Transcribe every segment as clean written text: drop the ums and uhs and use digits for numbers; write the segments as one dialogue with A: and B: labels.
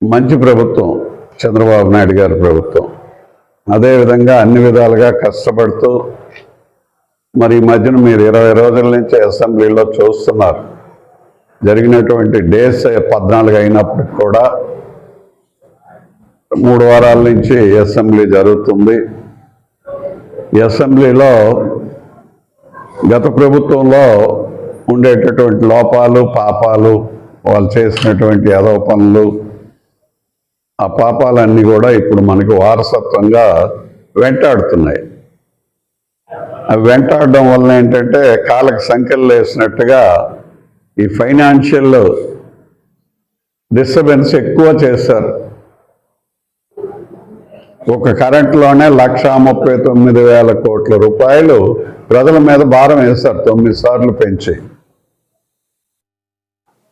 A: మంచి ప్రభుత్వం చంద్రబాబు నాయుడు గారి ప్రభుత్వం. అదేవిధంగా అన్ని విధాలుగా కష్టపడుతూ మరి ఈ మధ్యన మీరు 20 రోజుల నుంచి అసెంబ్లీలో చూస్తున్నారు. జరిగినటువంటి డేస్ 14 అయినప్పటికి కూడా 3 వారాల నుంచి అసెంబ్లీ జరుగుతుంది. ఈ అసెంబ్లీలో గత ప్రభుత్వంలో ఉండేటటువంటి లోపాలు పాపాలు, వాళ్ళు చేసినటువంటి ఏదో పనులు, ఆ పాపాలన్నీ కూడా ఇప్పుడు మనకు వారసత్వంగా వెంటాడుతున్నాయి. అవి వెంటాడడం వల్ల ఏంటంటే కాళ్ళకి సంఖ్యలు వేసినట్టుగా ఈ ఫైనాన్షియల్ డిస్టర్బెన్స్ ఎక్కువ చేశారు. ఒక కరెంట్లోనే 1,39,000 కోట్ల రూపాయలు ప్రజల మీద భారం వేశారు 9 సార్లు పెంచి.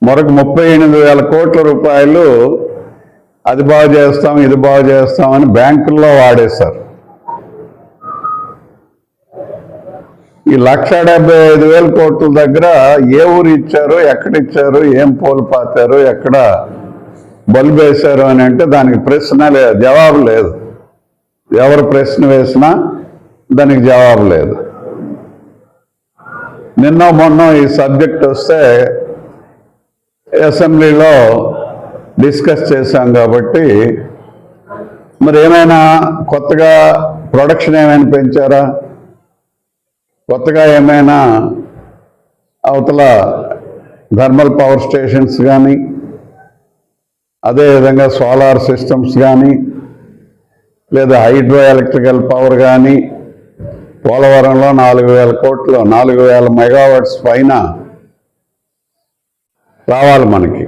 A: మరొక 38,000 కోట్ల రూపాయలు అది బాగు చేస్తాం ఇది బాగు చేస్తామని బ్యాంకుల్లో వాడేశారు. ఈ 1,75,000 కోట్ల దగ్గర ఏ ఊరు ఇచ్చారు, ఎక్కడిచ్చారు, ఏం పోలు పాతారు, ఎక్కడ బల్బు వేశారు అని అంటే దానికి ప్రశ్న లేదు, జవాబు లేదు. ఎవరు ప్రశ్న వేసినా దానికి జవాబు లేదు. నిన్న మొన్న ఈ సబ్జెక్ట్ వస్తే అసెంబ్లీలో డిస్కస్ చేశాం కాబట్టి మరి ఏమైనా కొత్తగా ప్రొడక్షన్ ఏమైనా పెంచారా, కొత్తగా ఏమైనా అవతల థర్మల్ పవర్ స్టేషన్స్ కానీ అదేవిధంగా సోలార్ సిస్టమ్స్ కానీ లేదా హైడ్రో ఎలక్ట్రికల్ పవర్ కానీ పోలవరంలో 4,000 కోట్లు 4,000 మెగావాట్స్ పైన రావాలి మనకి.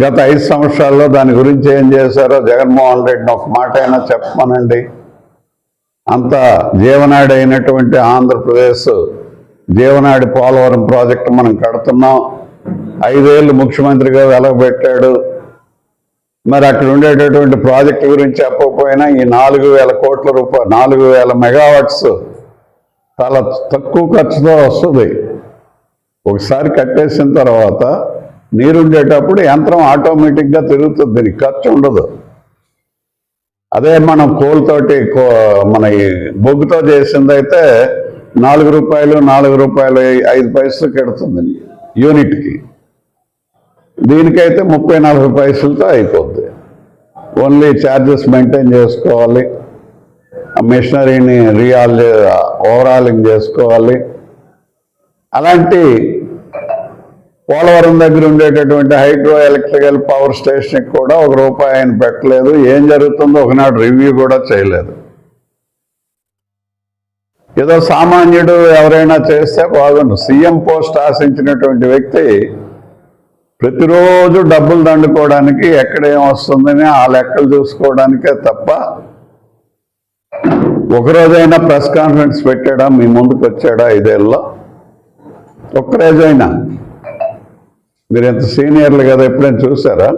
A: గత 5 సంవత్సరాల్లో దాని గురించి ఏం చేశారో జగన్మోహన్ రెడ్డిని ఒక మాట అయినా చెప్పమనండి. అంత జీవనాడి అయినటువంటి ఆంధ్రప్రదేశ్ జీవనాడి పోలవరం ప్రాజెక్టు మనం కడుతున్నాం. 5 ఏళ్ళు ముఖ్యమంత్రిగా వెలగబెట్టాడు. మరి అక్కడ ఉండేటటువంటి ప్రాజెక్టు గురించి చెప్పకపోయినా ఈ 4,000 కోట్ల రూపాయలు 4,000 మెగావాట్స్ చాలా తక్కువ ఖర్చుతో వస్తుంది. ఒకసారి కట్టేసిన తర్వాత నీరుండేటప్పుడు యంత్రం ఆటోమేటిక్గా తిరుగుతుంది, దీనికి ఖర్చు ఉండదు. అదే మనం కోల్తోటి మన బొగ్గుతో చేసింది అయితే 4 రూపాయలు 5 పైసలు కడుతుంది యూనిట్కి. దీనికైతే 30-40 పైసలతో అయిపోద్ది. ఓన్లీ ఛార్జెస్ మెయింటైన్ చేసుకోవాలి, ఆ మిషనరీని ఓవరాలింగ్ చేసుకోవాలి. అలాంటి పోలవరం దగ్గర ఉండేటటువంటి హైడ్రో ఎలక్ట్రికల్ పవర్ స్టేషన్కి కూడా ₹1 ఆయన పెట్టలేదు. ఏం జరుగుతుందో ఒకనాడు రివ్యూ కూడా చేయలేదు. ఏదో సామాన్యుడు ఎవరైనా చేస్తే బాగుండు. సీఎం పోస్ట్ ఆశించినటువంటి వ్యక్తి ప్రతిరోజు డబ్బులు దండుకోవడానికి ఎక్కడేం వస్తుందని ఆ లెక్కలు చూసుకోవడానికే తప్ప ఒకరోజైనా ప్రెస్ కాన్ఫరెన్స్ పెట్టాడా, మీ ముందుకు వచ్చాడా 5 ఏళ్ళలో? ఒక్కరోజైనా? మీరు ఎంత సీనియర్లు కదా, ఎప్పుడైనా చూసారా?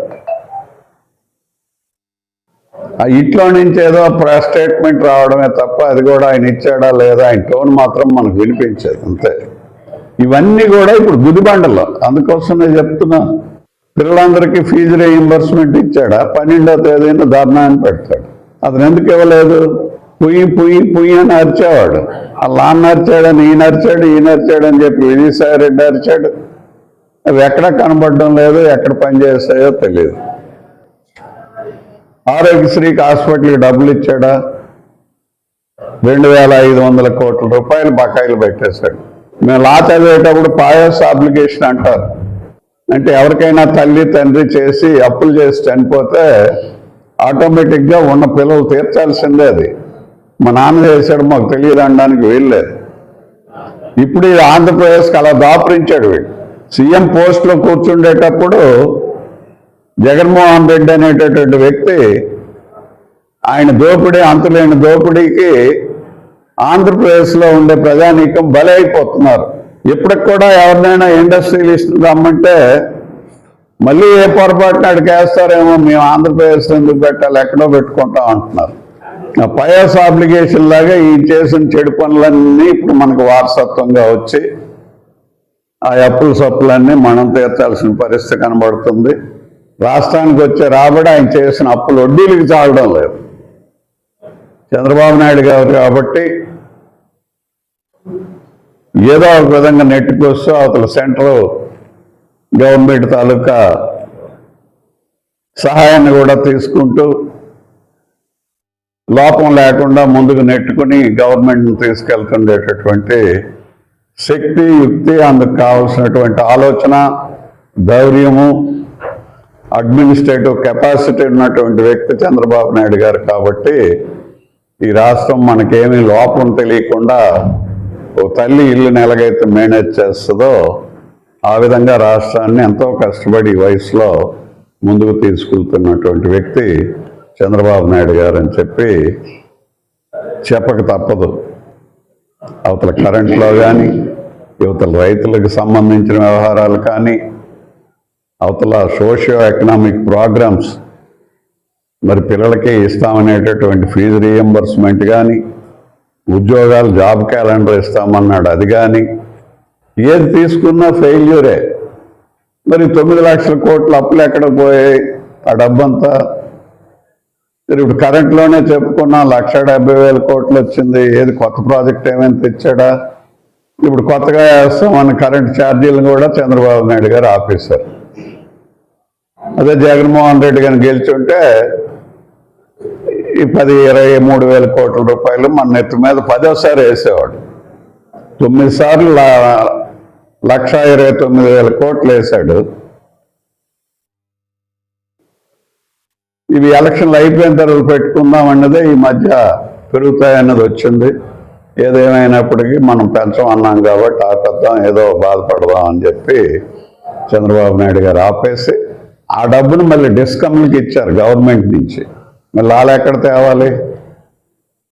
A: ఆ ఇంట్లో నుంచి ఏదో స్టేట్మెంట్ రావడమే తప్ప అది కూడా ఆయన ఇచ్చాడా లేదా, ఆయన టోన్ మాత్రం మనకు వినిపించేది అంతే. ఇవన్నీ కూడా ఇప్పుడు గుదిబండలు. అందుకోసం నేను చెప్తున్నా, పిల్లలందరికీ ఫీజు రీయింబర్స్మెంట్ ఇచ్చాడా? 12వ తేదీన ధర్నా అని పెడతాడు. అతను ఎందుకు ఇవ్వలేదు? పుయ్యి అని అరిచేవాడు. అలా అరిచాడని ఈయన అరిచాడు అని చెప్పి విజయసాయి రెడ్డి అరిచాడు. అవి ఎక్కడ కనబడడం లేదు, ఎక్కడ పనిచేస్తాయో తెలియదు. ఆరోగ్యశ్రీకి హాస్పిటల్కి డబ్బులు ఇచ్చాడా? 2,500 కోట్ల రూపాయలు బకాయిలు పెట్టేశాడు. మేము లా చదివేటప్పుడు పాయస్ అప్లికేషన్ అంటారు. అంటే ఎవరికైనా తల్లి తండ్రి చేసి అప్పులు చేసి చనిపోతే ఆటోమేటిక్గా ఉన్న పిల్లలు తీర్చాల్సిందే. అది మా నాన్న చేశాడు మాకు తెలియదు అనడానికి వీల్లేదు. ఇప్పుడు ఈ ఆంధ్రప్రదేశ్కి అలా దాపురించాడు వీడు. సీఎం పోస్ట్లో కూర్చుండేటప్పుడు జగన్మోహన్ రెడ్డి అనేటటువంటి వ్యక్తి ఆయన దోపిడీ అంతులేని దోపిడీకి ఆంధ్రప్రదేశ్లో ఉండే ప్రజానీకం బలైపోతున్నారు. ఇప్పటికి కూడా ఎవరినైనా ఇండస్ట్రియలిస్ట్ రమ్మంటే మళ్ళీ ఏ పొరపాటున అడిగేస్తారేమో, మేము ఆంధ్రప్రదేశ్లో ఎందుకు పెట్టాలి, ఎక్కడో పెట్టుకుంటాం అంటున్నారు. పయాస్ అప్లికేషన్ లాగా ఈ చేసిన చెడు పనులన్నీ ఇప్పుడు మనకు వారసత్వంగా వచ్చి ఆ అప్పుల సప్పులన్నీ మనం తీర్చాల్సిన పరిస్థితి కనబడుతుంది. రాష్ట్రానికి వచ్చే రాబడి ఆయన చేసిన అప్పులు వడ్డీలకు చాలడం లేదు. చంద్రబాబు నాయుడు గారు కాబట్టి ఏదో ఒక విధంగా నెట్టుకొస్తూ అవతల సెంట్రల్ గవర్నమెంట్ తాలూకా సహాయాన్ని కూడా తీసుకుంటూ లోపం లేకుండా ముందుకు నెట్టుకుని గవర్నమెంట్ని తీసుకెళ్తుండేటటువంటి శక్తి, యుక్తి, అందుకు కావాల్సినటువంటి ఆలోచన, ధైర్యము, అడ్మినిస్ట్రేటివ్ కెపాసిటీ ఉన్నటువంటి వ్యక్తి చంద్రబాబు నాయుడు గారు కాబట్టి ఈ రాష్ట్రం మనకేమీ లోపం తెలియకుండా ఓ తల్లి ఇల్లుని ఎలాగైతే మేనేజ్ చేస్తుందో ఆ విధంగా రాష్ట్రాన్ని ఎంతో కష్టపడి ఈ వయసులో ముందుకు తీసుకెళ్తున్నటువంటి వ్యక్తి చంద్రబాబు నాయుడు గారు అని చెప్పక తప్పదు. అవతల కరెంట్లో కానీ, యువతల రైతులకు సంబంధించిన వ్యవహారాలు కానీ, అవతల సోషియో ఎకనామిక్ ప్రోగ్రామ్స్, మరి పిల్లలకి ఇస్తామనేటటువంటి ఫీజు రీఎంబర్స్మెంట్ కానీ, ఉద్యోగాలు జాబ్ క్యాలెండర్ ఇస్తామన్నాడు అది కానీ, ఏది తీసుకున్నా ఫెయిల్యూరే. మరి 9 లక్షల కోట్ల అప్పులు ఎక్కడ పోయాయి? ఆ డబ్బంతా ఇప్పుడు కరెంట్లోనే చెప్పుకున్నా 1,70,000 కోట్లు వచ్చింది. ఏది కొత్త ప్రాజెక్ట్ ఏమైనా తెచ్చాడా? ఇప్పుడు కొత్తగా వేస్తామని కరెంట్ ఛార్జీలను కూడా చంద్రబాబు నాయుడు గారు ఆపేశారు. అదే జగన్మోహన్ రెడ్డి గారిని గెలిచుంటే ఈ 23,000 కోట్ల రూపాయలు మన నెత్తి మీద 10వ వేసేవాడు. 9 సార్లు 1,29,000 కోట్లు వేశాడు. ఇవి ఎలక్షన్లు అయిపోయిన తర్వాత పెట్టుకుందాం అన్నదే ఈ మధ్య పెరుగుతాయన్నది వచ్చింది. ఏదేమైనప్పటికీ మనం పెంచమన్నాం కాబట్టి ఆపేద్దాం, ఏదో బాధపడదాం అని చెప్పి చంద్రబాబు నాయుడు గారు ఆపేసి ఆ డబ్బును మళ్ళీ డిస్కమ్లకి ఇచ్చారు గవర్నమెంట్ నుంచి. మళ్ళీ వాళ్ళు ఎక్కడ తేవాలి?